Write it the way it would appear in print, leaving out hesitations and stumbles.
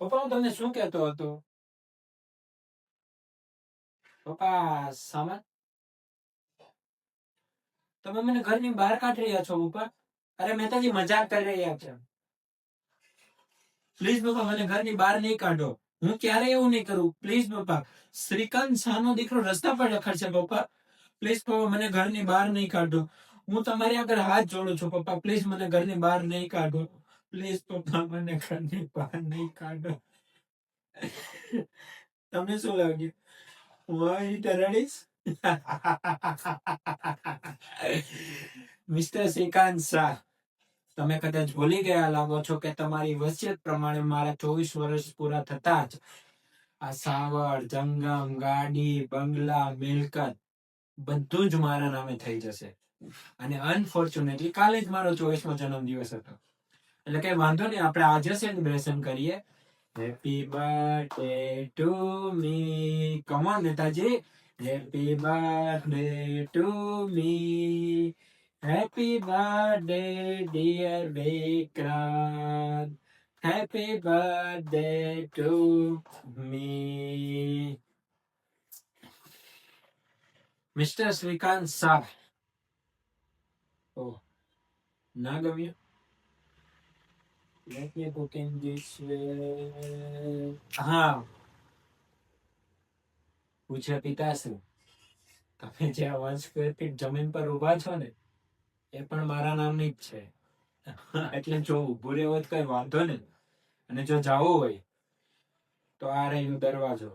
પપ્પા હું તમને શું કહેતો હતો? પપ્પા સામાન તમે મને ઘરની બહાર કાઢી રહ્યા છો પપ્પા. અરે મહેતાજી મજાક કરી રહ્યા છે. પ્લીઝ પપ્પા મને ઘરની બહાર નહીં કાઢો. હું ક્યારેય એવું નહીં કરું. પ્લીઝ પપ્પા. શ્રીકાંત શાહનો દીકરો રસ્તા પર રખડશે પપ્પા. પ્લીઝ પપ્પા મને ઘરની બહાર નહીં કાઢો. હું તમારી આગળ હાથ જોડું છું પપ્પા. પ્લીઝ મને ઘરની બહાર નહીં કાઢો. પ્લીઝ પપ્પા મને ઘરની બહાર નહીં કાઢો. તમને શું લાગ્યું? હું રડીશ? મિસ્ટર શ્રીકાંત શાહ, તમે કદાચ ભૂલી ગયા લાગો છો કે તમારી વસિયત પ્રમાણે મારા 24 વર્ષ પૂરા થતા જ આ સાવર, જંગમ, ગાડી, બંગલા, મિલકત બધું જ મારા નામે થઈ જશે. અને અનફોર્ચ્યુનેટલી કાલે જ મારો 24મો જન્મદિવસ હતો. એટલે કઈ વાંધો નહીં, આપણે આજે સેલિબ્રેશન કરીએ. Happy birthday to me. Come on Netaji. Happy birthday to me. Happy birthday dear Vikrant. Happy birthday to me. Mister Shrikant Shah. Oh, ના ગમ્યું? Let me put in this way. હા, પૂછે પિતાશ્રી, તમે જે 1 સ્ક્વેર ફીટ જમીન પર ઉભા છો ને એ પણ મારા નામની જ છે. એટલે જો ઉભું રહેવું હોય તો કઈ વાંધો નહીં. અને જો જવું હોય તો આ રહ્યું દરવાજો.